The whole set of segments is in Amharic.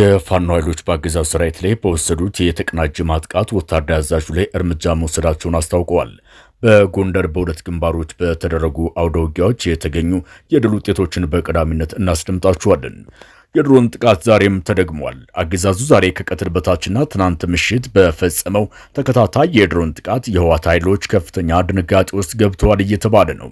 የፋኖ ኃይሎች በአገዛዙ ሰራዊት ላይ በወሰዱት የተቀናጀ ማጥቃት ወታደራዊ አዛዡ ላይ እርምጃ መውሰዳቸውን አስታውቀዋል። በጎንደር በሁለት ግንባሮች በተደረጉ አውደ ውጊያዎች የተገኙ የድል ውጤቶችን በቀዳሚነት እናስደምጣችኋለን። የድሮን ጥቃት ዛሬም ተደግሟል። አገዛዙ ዛሬ ከቀትር በታችና ትናንት ምሽት በፈጸመው ተከታታይ የድሮን ጥቃት የህወሓት ኃይሎች ከፍተኛ ድንጋጤ ውስጥ ገብተዋል እየተባለ ነው።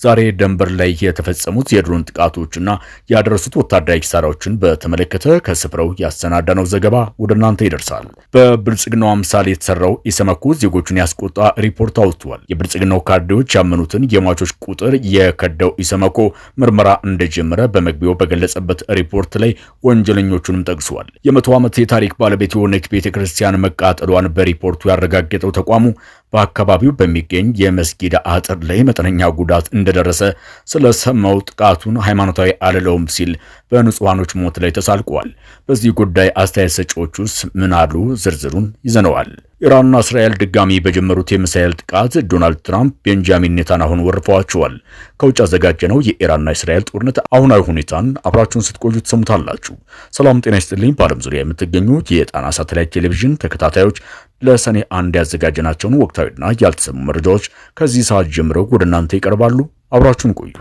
ዛሬ ደንበር ላይ የተፈጸሙት የድሮን ጥቃቶችና ያደረሱት ወታደራዊ ኪሳራዎችን በተመለከተ ከስፍራው ያሰናዳነው ዘገባ ወደ እናንተ ይደርሳል። በብልጽግናው አምሳል የተሰራው ኢሰመኮ ዜጎቹን ያስቆጣ ሪፖርት አውጥቷል። የብልጽግናው ካድሬዎች ያመኑትን የሟቾች ቁጥር የከዳው ኢሰመኮ ምርመራ እንደጀመረ በመግቢያው በገለጸበት ሪፖርት ላይ ወንጀለኞቹንም ጠቅሷል። የመቶ ዓመት የታሪክ ባለቤት የሆነች ቤተክርስቲያን መቃጠሏን በሪፖርቱ ያረጋገጠው ተቋሙ በአካባቢው በሚገኝ የመስጊድ አጥር ላይ መጠነኛ ጉዳት እንደደረሰ ስለሰማው ጥቃቱን ሃይማኖታዊ አልለውም ሲል በንጹሃኖች ሞት ላይ ተሳልቋል። በዚህ ጉዳይ አስተያየት ሰጪዎቹስ ምን አሉ? ዝርዝሩን ይዘነዋል። ኢራንና እስራኤል ድጋሚ በጀመሩት የሚሳኤል ጥቃት ዶናልድ ትራምፕ ቤንጃሚን ኔታንያሁን ወርፈዋቸዋል። ከውጭ አዘጋጀነው የኢራንና እስራኤል ጦርነት አሁናዊ ሁኔታን አብራችሁን ስትቆዩ ትሰሙታላችሁ። ሰላም ጤና ይስጥልኝ። በዓለም ዙሪያ የምትገኙት የጣና ሳተላይት ቴሌቪዥን ተከታታዮች ለሰኔ 1 ያዘጋጀናቸውን ወቅታዊና ያልተሰሙ መረጃዎች ከዚህ ሰዓት ጀምረው ወደ እናንተ ይቀርባሉ። አብራችሁን ቆዩ።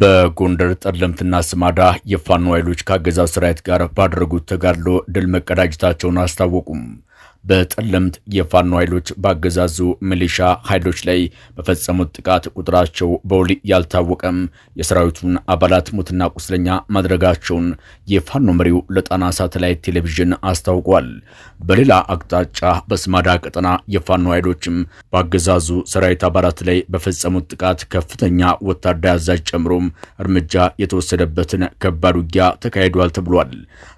በጎንደር ጠለምትና ስማዳ የፋኖ ኃይሎች ከአገዛዙ ሰራዊት ጋር ባደረጉት ተጋድሎ ድል መቀዳጀታቸውን አስታወቁም። በጠለምት የፋኖ ኃይሎች በአገዛዙ ሚሊሻ ኃይሎች ላይ በፈጸሙት ጥቃት ቁጥራቸው በውል ያልታወቀም የሰራዊቱን አባላት ሙትና ቁስለኛ ማድረጋቸውን የፋኖ መሪው ለጣና ሳተላይት ቴሌቪዥን አስታውቋል። በሌላ አቅጣጫ በስማዳ ቀጠና የፋኖ ኃይሎችም በአገዛዙ ሰራዊት አባላት ላይ በፈጸሙት ጥቃት ከፍተኛ ወታደራዊ አዛዥ ጨምሮም እርምጃ የተወሰደበትን ከባድ ውጊያ ተካሂዷል ተብሏል።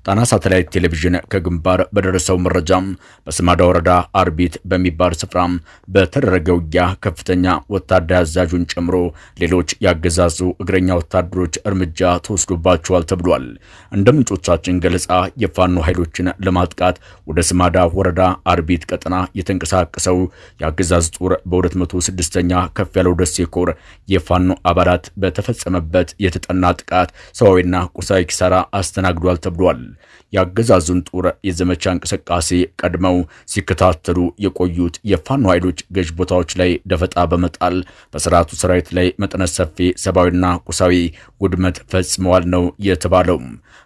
ጣና ሳተላይት ቴሌቪዥን ከግንባር በደረሰው መረጃም በስማዳ ወረዳ አርቢት በሚባል ስፍራ በተደረገ ውጊያ ከፍተኛ ወታደራዊ አዛዡን ጨምሮ ሌሎች ያገዛዙ እግረኛ ወታደሮች እርምጃ ተወስዶባቸዋል ተብሏል። እንደ ምንጮቻችን ገለጻ የፋኖ ኃይሎችን ለማጥቃት ወደ ስማዳ ወረዳ አርቢት ቀጠና የተንቀሳቀሰው ያገዛዙ ጦር በ206ኛ ከፍ ያለው ደሴ ኮር የፋኖ አባላት በተፈጸመበት የተጠና ጥቃት ሰዋዊና ቁሳዊ ኪሳራ አስተናግዷል ተብሏል። ያገዛዙን ጦር የዘመቻ እንቅስቃሴ ቀድመው ሲከታተሉ የቆዩት የፋኖ ኃይሎች ገዥ ቦታዎች ላይ ደፈጣ በመጣል በስርዓቱ ሰራዊት ላይ መጠነ ሰፊ ሰብአዊና ቁሳዊ ውድመት ፈጽመዋል ነው የተባለው።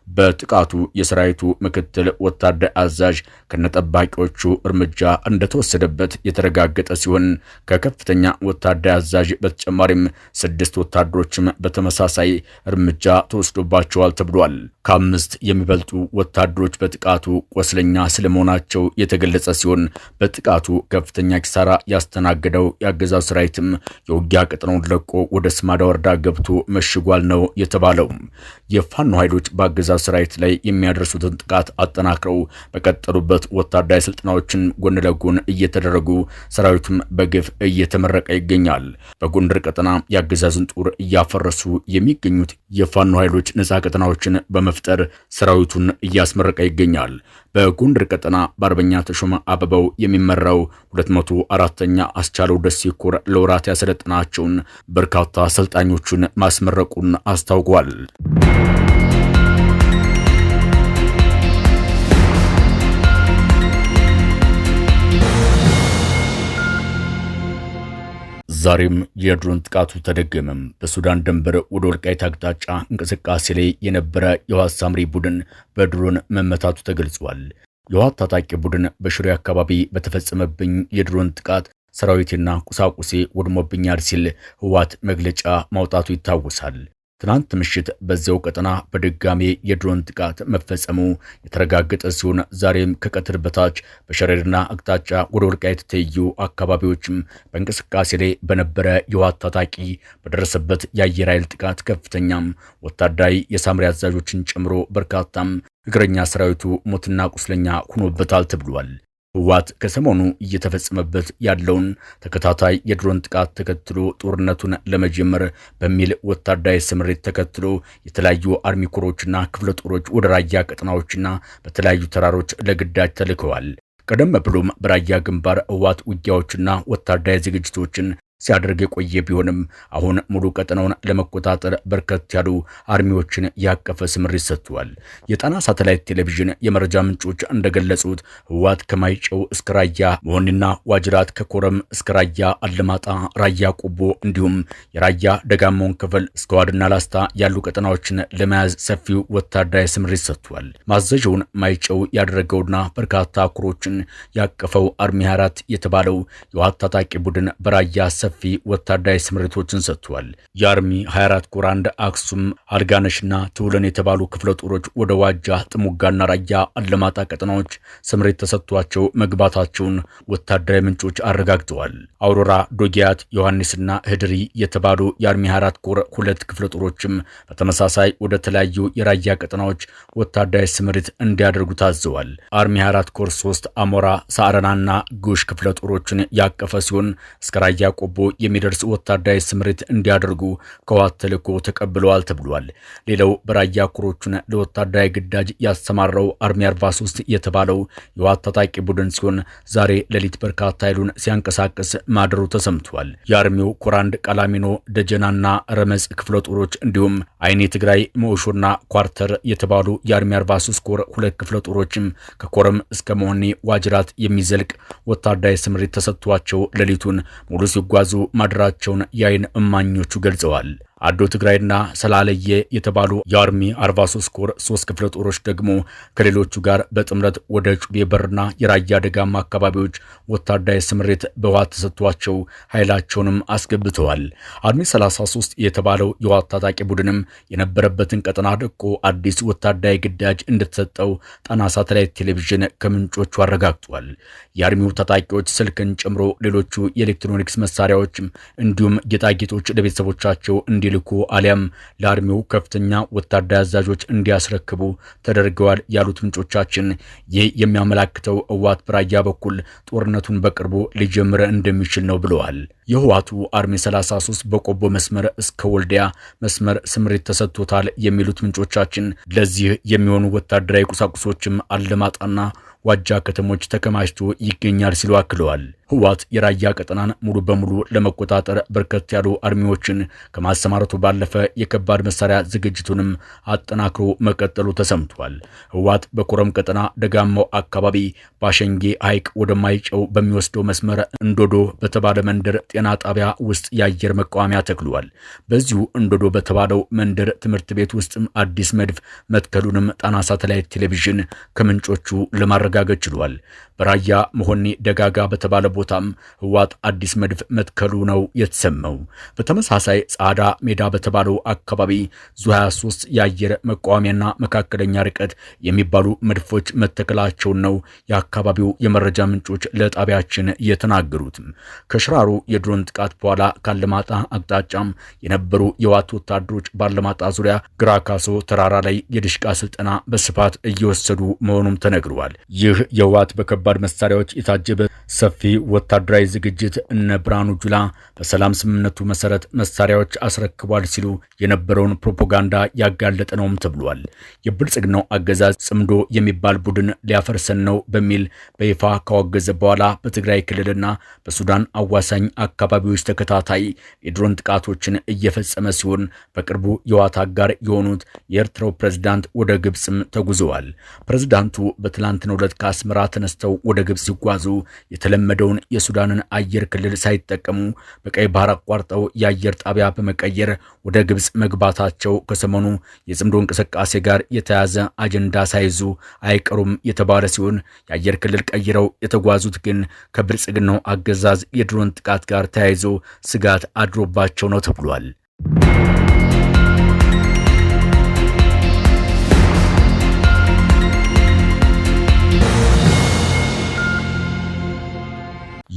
በጥቃቱ የሰራዊቱ ምክትል ወታደራዊ አዛዥ ከነጠባቂዎቹ እርምጃ እንደተወሰደበት የተረጋገጠ ሲሆን ከከፍተኛ ወታደራዊ አዛዥ በተጨማሪም 6 ወታደሮችም በተመሳሳይ እርምጃ ተወስዶባቸዋል ተብሏል። ከ5 የሚበልጡ ወታደሮች በጥቃቱ ቆስለኛ ስለመሆናቸው የተገለጸ ሲሆን በጥቃቱ ከፍተኛ ኪሳራ ያስተናገደው የአገዛዙ ሰራዊትም የውጊያ ቀጠናውን ለቆ ወደ ስማዳ ወረዳ ገብቶ መሽጓል ነው የተባለው። የፋኖ ኃይሎች በአገዛዙ ሰራዊት ላይ የሚያደርሱትን ጥቃት አጠናክረው በቀጠሉበት ወታደራዊ ስልጠናዎችን ጎን ለጎን እየተደረጉ ሰራዊቱም በግፍ እየተመረቀ ይገኛል። በጎንደር ቀጠና የአገዛዙን ጦር እያፈረሱ የሚገኙት የፋኖ ኃይሎች ነፃ ቀጠናዎችን በመፍጠር ሰራዊቱን እያስመረቀ ይገኛል። በጎንደር ቀጠና በአርበኛ ተሾመ አበባው የሚመራው 204ኛ አስቻለው ደሴ ኮር ለወራት ያሰለጠናቸውን በርካታ አሰልጣኞቹን ማስመረቁን አስታውቋል። ዛሬም የድሮን ጥቃቱ ተደገመም። በሱዳን ድንበር ወደ ወልቃይት አቅጣጫ እንቅስቃሴ ላይ የነበረ የህወሓት ሳምሪ ቡድን በድሮን መመታቱ ተገልጿል። የህወሓት ታጣቂ ቡድን በሽሬ አካባቢ በተፈጸመብኝ የድሮን ጥቃት ሰራዊቴና ቁሳቁሴ ወድሞብኛል ሲል ህወሓት መግለጫ ማውጣቱ ይታወሳል። ትናንት ምሽት በዚያው ቀጠና በድጋሜ የድሮን ጥቃት መፈጸሙ የተረጋገጠ ሲሆን ዛሬም ከቀትር በታች በሸረሪና አቅጣጫ ወደ ወልቃይት ትይዩ አካባቢዎችም በእንቅስቃሴ ላይ በነበረ የህወሓት ታጣቂ በደረሰበት የአየር ኃይል ጥቃት ከፍተኛም ወታደራዊ የሳምሪ አዛዦችን ጨምሮ በርካታም እግረኛ ሰራዊቱ ሞትና ቁስለኛ ሆኖበታል ተብሏል። ህወሓት ከሰሞኑ እየተፈጸመበት ያለውን ተከታታይ የድሮን ጥቃት ተከትሎ ጦርነቱን ለመጀመር በሚል ወታደራዊ ስምሪት ተከትሎ የተለያዩ አርሚ ኮሮችና ክፍለ ጦሮች ወደ ራያ ቀጠናዎችና በተለያዩ ተራሮች ለግዳጅ ተልከዋል። ቀደም ብሎም በራያ ግንባር ህወሓት ውጊያዎችና ወታደራዊ ዝግጅቶችን ሲያደርግ የቆየ ቢሆንም አሁን ሙሉ ቀጠናውን ለመቆጣጠር በርከት ያሉ አርሚዎችን ያቀፈ ስምሪት ሰጥቷል። የጣና ሳተላይት ቴሌቪዥን የመረጃ ምንጮች እንደገለጹት ህወሓት ከማይጨው እስከ ራያ መሆንና ዋጅራት፣ ከኮረም እስከ ራያ አለማጣ፣ ራያ ቆቦ እንዲሁም የራያ ደጋማውን ክፍል እስከ ዋድና ላስታ ያሉ ቀጠናዎችን ለመያዝ ሰፊው ወታደራዊ ስምሪት ሰጥቷል። ማዘዣውን ማይጨው ያደረገውና በርካታ ኩሮችን ያቀፈው አርሚ 24 የተባለው የህወሓት ታጣቂ ቡድን በራያ ሰፊ ወታደራዊ ስምሪቶችን ሰጥቷል። የአርሚ 24 ኮር አንድ አክሱም፣ አልጋነሽና ትውለን የተባሉ ክፍለ ጦሮች ወደ ዋጃ፣ ጥሙጋና ራያ አለማጣ ቀጠናዎች ስምሪት ተሰጥቷቸው መግባታቸውን ወታደራዊ ምንጮች አረጋግጠዋል። አውሮራ፣ ዶጊያት፣ ዮሐንስና ህድሪ የተባሉ የአርሚ 24 ኮር ሁለት ክፍለ ጦሮችም በተመሳሳይ ወደ ተለያዩ የራያ ቀጠናዎች ወታደራዊ ስምሪት እንዲያደርጉ ታዘዋል። አርሚ 24 ኮር 3 አሞራ፣ ሳረናና ጉሽ ክፍለ ጦሮችን ያቀፈ ሲሆን እስከ ራያ ቆቦ የሚደርስ ወታደራዊ ስምሪት እንዲያደርጉ ከህወሓት ተልዕኮ ተቀብለዋል ተብሏል። ሌላው በራያ ኩሮቹን ለወታደራዊ ግዳጅ ያሰማራው አርሚ 43 የተባለው የህወሓት ታጣቂ ቡድን ሲሆን ዛሬ ሌሊት በርካታ ኃይሉን ሲያንቀሳቅስ ማደሩ ተሰምቷል። የአርሚው ኮር አንድ ቃላሚኖ፣ ደጀናና ረመጽ ክፍለ ጦሮች እንዲሁም አይኔ ትግራይ፣ ሞሾና ኳርተር የተባሉ የአርሚ 43 ኮር ሁለት ክፍለ ጦሮችም ከኮረም እስከ መሆኒ ዋጅራት የሚዘልቅ ወታደራዊ ስምሪት ተሰጥቷቸው ሌሊቱን ሙሉ ሲጓዙ ማድራቸውን የአይን እማኞቹ ገልጸዋል። አዶ ትግራይና ሰላለየ የተባሉ የአርሚ 43 ኮር 3 ክፍለ ጦሮች ደግሞ ከሌሎቹ ጋር በጥምረት ወደ ጩቤ በርና የራያ ደጋማ አካባቢዎች ወታደራዊ ስምሪት በህወሓት ተሰጥቷቸው ኃይላቸውንም አስገብተዋል። አርሚ 33 የተባለው የህወሓት ታጣቂ ቡድንም የነበረበትን ቀጠና ደቆ አዲስ ወታደራዊ ግዳጅ እንደተሰጠው ጣና ሳተላይት ቴሌቪዥን ከምንጮቹ አረጋግጧል። የአርሚው ታጣቂዎች ስልክን ጨምሮ ሌሎቹ የኤሌክትሮኒክስ መሳሪያዎችም እንዲሁም ጌጣጌጦች ለቤተሰቦቻቸው እንዲልኩ አሊያም ለአርሚው ከፍተኛ ወታደራዊ አዛዦች እንዲያስረክቡ ተደርገዋል ያሉት ምንጮቻችን ይህ የሚያመላክተው ህወሓት በራያ በኩል ጦርነቱን በቅርቡ ሊጀምር እንደሚችል ነው ብለዋል። የህወሓቱ አርሚ 33 በቆቦ መስመር እስከ ወልዲያ መስመር ስምሪት ተሰጥቶታል የሚሉት ምንጮቻችን ለዚህ የሚሆኑ ወታደራዊ ቁሳቁሶችም አለማጣና ዋጃ ከተሞች ተከማችቶ ይገኛል ሲሉ አክለዋል። ህወሓት የራያ ቀጠናን ሙሉ በሙሉ ለመቆጣጠር በርከት ያሉ አርሚዎችን ከማሰማራቱ ባለፈ የከባድ መሳሪያ ዝግጅቱንም አጠናክሮ መቀጠሉ ተሰምቷል። ህወሓት በኮረም ቀጠና ደጋማው አካባቢ ባሸንጌ ሐይቅ ወደማይጨው በሚወስደው መስመር እንዶዶ በተባለ መንደር ጤና ጣቢያ ውስጥ የአየር መቃወሚያ ተክሏል። በዚሁ እንዶዶ በተባለው መንደር ትምህርት ቤት ውስጥም አዲስ መድፍ መትከሉንም ጣና ሳተላይት ቴሌቪዥን ከምንጮቹ ለማረጋገጥ ችሏል። በራያ መሆኒ ደጋጋ በተባለ ቦታም ህወሓት አዲስ መድፍ መትከሉ ነው የተሰማው። በተመሳሳይ ጻዳ ሜዳ በተባለው አካባቢ ዙ23 የአየር መቃወሚያና መካከለኛ ርቀት የሚባሉ መድፎች መተከላቸውን ነው የአካባቢው የመረጃ ምንጮች ለጣቢያችን የተናገሩት። ከሽራሮ የድሮን ጥቃት በኋላ ካለማጣ አቅጣጫም የነበሩ የህወሓት ወታደሮች ባለማጣ ዙሪያ ግራካሶ ተራራ ላይ የድሽቃ ስልጠና በስፋት እየወሰዱ መሆኑም ተነግሯል። ይህ የህወሓት በከባድ መሳሪያዎች የታጀበ ሰፊ ወታደራዊ ዝግጅት እነ ብርሃኑ ጁላ በሰላም ስምምነቱ መሰረት መሳሪያዎች አስረክቧል ሲሉ የነበረውን ፕሮፓጋንዳ ያጋለጠ ነውም ተብሏል። የብልጽግናው አገዛዝ ጽምዶ የሚባል ቡድን ሊያፈርሰን ነው በሚል በይፋ ካወገዘ በኋላ በትግራይ ክልልና በሱዳን አዋሳኝ አካባቢዎች ተከታታይ የድሮን ጥቃቶችን እየፈጸመ ሲሆን በቅርቡ የህወሓት አጋር የሆኑት የኤርትራው ፕሬዝዳንት ወደ ግብጽም ተጉዘዋል። ፕሬዝዳንቱ በትላንትናው ዕለት ከአስመራ ተነስተው ወደ ግብጽ ሲጓዙ የተለመደውን የሱዳንን አየር ክልል ሳይጠቀሙ በቀይ ባህር አቋርጠው የአየር ጣቢያ በመቀየር ወደ ግብጽ መግባታቸው ከሰሞኑ የጽምዶ እንቅስቃሴ ጋር የተያዘ አጀንዳ ሳይዙ አይቀሩም የተባለ ሲሆን የአየር ክልል ቀይረው የተጓዙት ግን ከብልጽግናው አገዛዝ የድሮን ጥቃት ጋር ተያይዞ ስጋት አድሮባቸው ነው ተብሏል።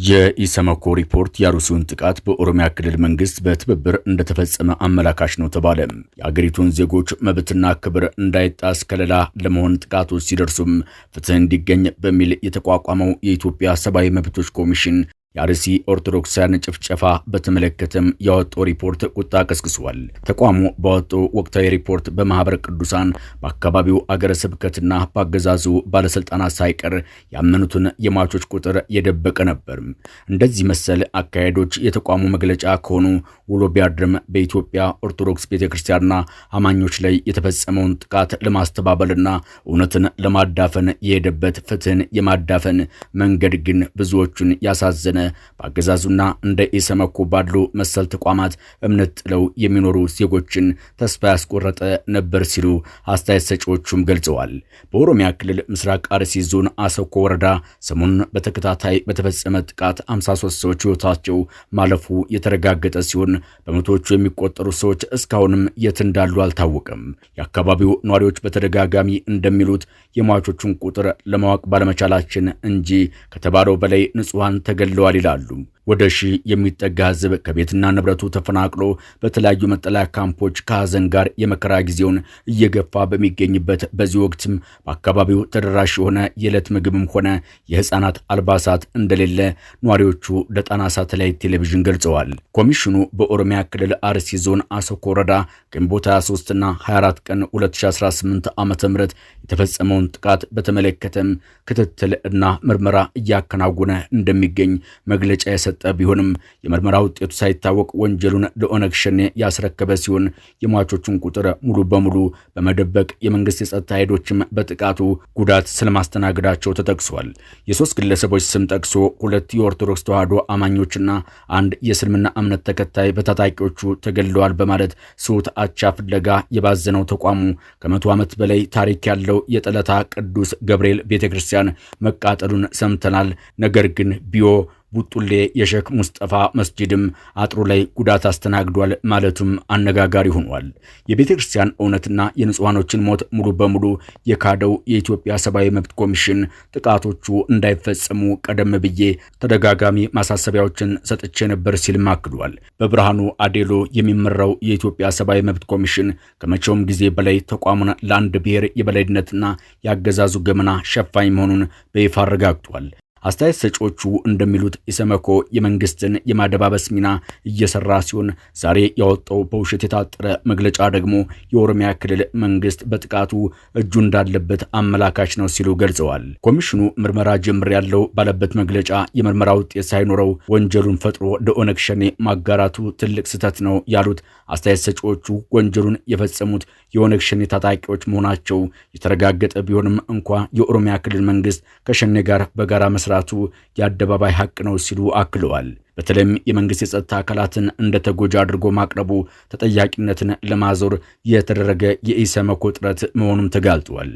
የኢሰመኮ ሪፖርት የአሩሲውን ጥቃት በኦሮሚያ ክልል መንግስት በትብብር እንደተፈጸመ አመላካሽ ነው ተባለ። የአገሪቱን ዜጎች መብትና ክብር እንዳይጣስ ከለላ ለመሆን ጥቃቶች ሲደርሱም ፍትህ እንዲገኝ በሚል የተቋቋመው የኢትዮጵያ ሰብአዊ መብቶች ኮሚሽን የአርሲ ኦርቶዶክሳውያን ጭፍጨፋ በተመለከተም ያወጣው ሪፖርት ቁጣ ቀስቅሷል። ተቋሙ ባወጣው ወቅታዊ ሪፖርት በማህበረ ቅዱሳን በአካባቢው አገረ ስብከትና በአገዛዙ ባለስልጣናት ሳይቀር ያመኑትን የሟቾች ቁጥር የደበቀ ነበር። እንደዚህ መሰል አካሄዶች የተቋሙ መግለጫ ከሆኑ ውሎ ቢያድርም በኢትዮጵያ ኦርቶዶክስ ቤተክርስቲያንና አማኞች ላይ የተፈጸመውን ጥቃት ለማስተባበልና እውነትን ለማዳፈን የሄደበት ፍትህን የማዳፈን መንገድ ግን ብዙዎቹን ያሳዘነ በአገዛዙና እንደ ኢሰመኮ ባሉ መሰል ተቋማት እምነት ጥለው የሚኖሩ ዜጎችን ተስፋ ያስቆረጠ ነበር ሲሉ አስተያየት ሰጪዎቹም ገልጸዋል። በኦሮሚያ ክልል ምስራቅ አርሲ ዞን አሰኮ ወረዳ ሰሞኑን በተከታታይ በተፈጸመ ጥቃት 53 ሰዎች ሕይወታቸው ማለፉ የተረጋገጠ ሲሆን በመቶዎቹ የሚቆጠሩ ሰዎች እስካሁንም የት እንዳሉ አልታወቀም። የአካባቢው ነዋሪዎች በተደጋጋሚ እንደሚሉት የሟቾቹን ቁጥር ለማወቅ ባለመቻላችን እንጂ ከተባለው በላይ ንጹሃን ተገድለዋል ይላሉ። ወደ ሺህ የሚጠጋ ሕዝብ ከቤትና ንብረቱ ተፈናቅሎ በተለያዩ መጠለያ ካምፖች ከሐዘን ጋር የመከራ ጊዜውን እየገፋ በሚገኝበት በዚህ ወቅትም በአካባቢው ተደራሽ የሆነ የዕለት ምግብም ሆነ የሕፃናት አልባሳት እንደሌለ ነዋሪዎቹ ለጣና ሳተላይት ቴሌቪዥን ገልጸዋል። ኮሚሽኑ በኦሮሚያ ክልል አርሲ ዞን አሰኮ ወረዳ ግንቦት 23 እና 24 ቀን 2018 ዓ.ም የተፈጸመውን ጥቃት በተመለከተም ክትትል እና ምርመራ እያከናወነ እንደሚገኝ መግለጫ የሰጠ ቢሆንም የምርመራ ውጤቱ ሳይታወቅ ወንጀሉን ለኦነግ ሸኔ ያስረከበ ሲሆን የሟቾቹን ቁጥር ሙሉ በሙሉ በመደበቅ የመንግስት የጸጥታ ኃይሎችም በጥቃቱ ጉዳት ስለማስተናገዳቸው ተጠቅሷል። የሶስት ግለሰቦች ስም ጠቅሶ 2 የኦርቶዶክስ ተዋሕዶ አማኞችና 1 የእስልምና እምነት ተከታይ በታጣቂዎቹ ተገድለዋል በማለት ስውት አቻ ፍለጋ የባዘነው ተቋሙ ከ100 ዓመት በላይ ታሪክ ያለው የጠለታ ቅዱስ ገብርኤል ቤተክርስቲያን መቃጠሉን ሰምተናል። ነገር ግን ቡጡሌ የሼክ ሙስጠፋ መስጂድም አጥሩ ላይ ጉዳት አስተናግዷል ማለቱም አነጋጋሪ ሆኗል። የቤተ ክርስቲያን እውነትና የንጹሃኖችን ሞት ሙሉ በሙሉ የካደው የኢትዮጵያ ሰብአዊ መብት ኮሚሽን ጥቃቶቹ እንዳይፈጸሙ ቀደም ብዬ ተደጋጋሚ ማሳሰቢያዎችን ሰጥቼ ነበር ሲልም አክሏል። በብርሃኑ አዴሎ የሚመራው የኢትዮጵያ ሰብአዊ መብት ኮሚሽን ከመቼውም ጊዜ በላይ ተቋሙን ለአንድ ብሔር የበላይነትና ያገዛዙ ገመና ሸፋኝ መሆኑን በይፋ አረጋግጧል። አስተያየት ሰጪዎቹ እንደሚሉት ኢሰመኮ የመንግስትን የማደባበስ ሚና እየሰራ ሲሆን ዛሬ ያወጣው በውሸት የታጠረ መግለጫ ደግሞ የኦሮሚያ ክልል መንግስት በጥቃቱ እጁ እንዳለበት አመላካች ነው ሲሉ ገልጸዋል። ኮሚሽኑ ምርመራ ጀምር ያለው ባለበት መግለጫ የምርመራ ውጤት ሳይኖረው ወንጀሉን ፈጥሮ ለኦነግ ሸኔ ማጋራቱ ትልቅ ስህተት ነው ያሉት አስተያየት ሰጪዎቹ ወንጀሉን የፈጸሙት የኦነግ ሸኔ ታጣቂዎች መሆናቸው የተረጋገጠ ቢሆንም እንኳ የኦሮሚያ ክልል መንግስት ከሸኔ ጋር በጋራ መስራቱ የአደባባይ ሐቅ ነው ሲሉ አክለዋል። በተለይም የመንግስት የጸጥታ አካላትን እንደ ተጎጂ አድርጎ ማቅረቡ ተጠያቂነትን ለማዞር የተደረገ የኢሰመኮ ጥረት መሆኑም ተጋልጧል።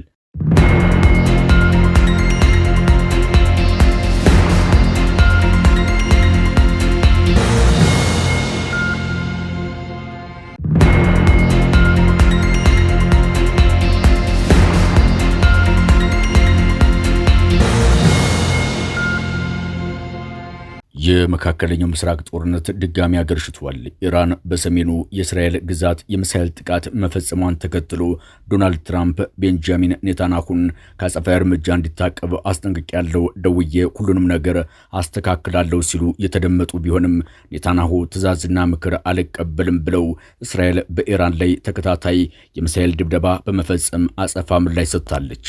የመካከለኛው ምስራቅ ጦርነት ድጋሚ አገርሽቷል። ኢራን በሰሜኑ የእስራኤል ግዛት የሚሳኤል ጥቃት መፈጸሟን ተከትሎ ዶናልድ ትራምፕ ቤንጃሚን ኔታንያሁን ከአጸፋዊ እርምጃ እንዲታቀብ አስጠንቅቄያለሁ፣ ደውዬ ሁሉንም ነገር አስተካክላለሁ ሲሉ የተደመጡ ቢሆንም ኔታንያሁ ትዕዛዝና ምክር አልቀበልም ብለው እስራኤል በኢራን ላይ ተከታታይ የሚሳኤል ድብደባ በመፈጸም አጸፋ ምላሽ ሰጥታለች።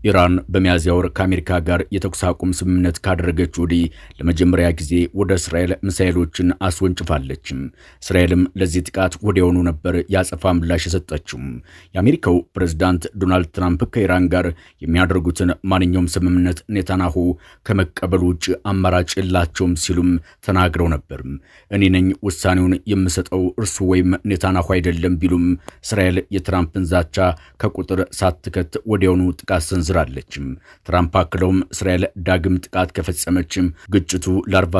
ኢራን በሚያዝያ ወር ከአሜሪካ ጋር የተኩስ አቁም ስምምነት ካደረገች ወዲህ ለመጀመሪያ ጊዜ ወደ እስራኤል ሚሳኤሎችን አስወንጭፋለች። እስራኤልም ለዚህ ጥቃት ወዲያውኑ ነበር ያጸፋ ምላሽ የሰጠችው። የአሜሪካው ፕሬዝዳንት ዶናልድ ትራምፕ ከኢራን ጋር የሚያደርጉትን ማንኛውም ስምምነት ኔታንያሁ ከመቀበል ውጭ አማራጭ የላቸውም ሲሉም ተናግረው ነበር። እኔ ነኝ ውሳኔውን የምሰጠው እርሱ ወይም ኔታንያሁ አይደለም ቢሉም እስራኤል የትራምፕን ዛቻ ከቁጥር ሳትከት ወዲያውኑ ጥቃት ሰንዝራለች። ትራምፕ አክለውም እስራኤል ዳግም ጥቃት ከፈጸመችም ግጭቱ ለ47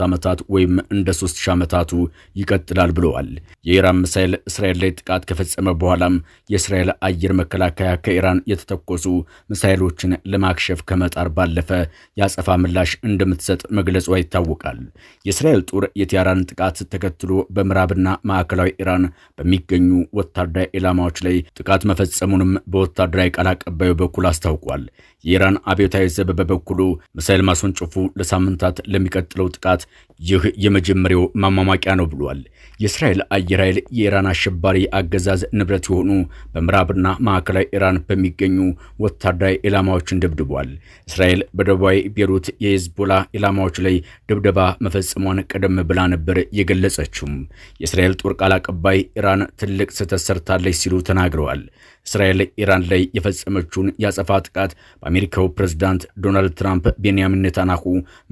ዓመታት ወይም እንደ 3000 ዓመታቱ ይቀጥላል ብለዋል። የኢራን ሚሳኤል እስራኤል ላይ ጥቃት ከፈጸመ በኋላም የእስራኤል አየር መከላከያ ከኢራን የተተኮሱ ሚሳኤሎችን ለማክሸፍ ከመጣር ባለፈ ያጸፋ ምላሽ እንደምትሰጥ መግለጿ ይታወቃል። የእስራኤል ጦር የቴህራን ጥቃት ተከትሎ በምዕራብና ማዕከላዊ ኢራን በሚገኙ ወታደራዊ ኢላማዎች ላይ ጥቃት መፈጸሙንም በወታደራዊ ቃል አቀባዩ በኩል አስታውቋል። የኢራን አብዮታዊ ዘብ በበኩሉ ሚሳኤል ማስወንጨፉ ለሳምንታት ለሚቀጥለው ጥቃት ይህ የመጀመሪያው ማማማቂያ ነው ብሏል። የእስራኤል አየር ኃይል የኢራን አሸባሪ አገዛዝ ንብረት የሆኑ በምዕራብና ማዕከላዊ ኢራን በሚገኙ ወታደራዊ ኢላማዎችን ደብድቧል። እስራኤል በደቡባዊ ቤሩት የሂዝቦላ ኢላማዎች ላይ ድብደባ መፈጸሟን ቀደም ብላ ነበር የገለጸችው። የእስራኤል ጦር ቃል አቀባይ ኢራን ትልቅ ስህተት ሰርታለች ሲሉ ተናግረዋል። እስራኤል ኢራን ላይ የፈጸመችውን ያጸፋ ጥቃት በአሜሪካው ፕሬዝዳንት ዶናልድ ትራምፕ ቤንያሚን ኔታንያሁ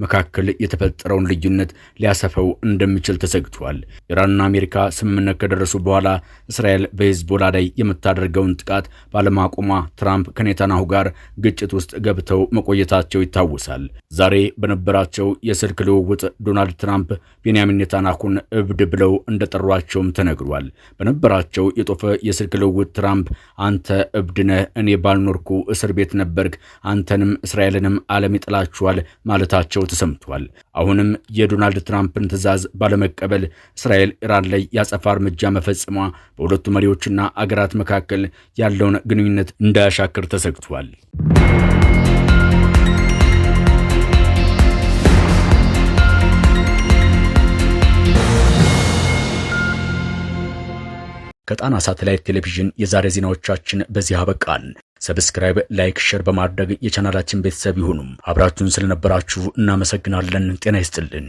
መካከል የተፈጠረውን ልዩነት ሊያሰፈው እንደሚችል ተሰግቷል። ኢራንና አሜሪካ ስምምነት ከደረሱ በኋላ እስራኤል በሂዝቦላ ላይ የምታደርገውን ጥቃት ባለማቆሟ ትራምፕ ከኔታንያሁ ጋር ግጭት ውስጥ ገብተው መቆየታቸው ይታወሳል። ዛሬ በነበራቸው የስልክ ልውውጥ ዶናልድ ትራምፕ ቤንያሚን ኔታንያሁን እብድ ብለው እንደጠሯቸውም ተነግሯል። በነበራቸው የጦፈ የስልክ ልውውጥ ትራምፕ አንተ እብድ ነህ፣ እኔ ባልኖርኩ እስር ቤት ነበርክ፣ አንተንም እስራኤልንም ዓለም ይጥላችኋል ማለታቸው ተሰምቷል። አሁንም የዶናልድ ትራምፕን ትዕዛዝ ባለመቀበል እስራኤል ኢራን ላይ ያጸፋ እርምጃ መፈጸሟ በሁለቱ መሪዎችና አገራት መካከል ያለውን ግንኙነት እንዳያሻክር ተሰግቷል። ከጣና ሳተላይት ቴሌቪዥን የዛሬ ዜናዎቻችን በዚህ አበቃን። ሰብስክራይብ፣ ላይክ፣ ሼር በማድረግ የቻናላችን ቤተሰብ ይሁኑ። አብራችሁን ስለነበራችሁ እናመሰግናለን። ጤና ይስጥልን።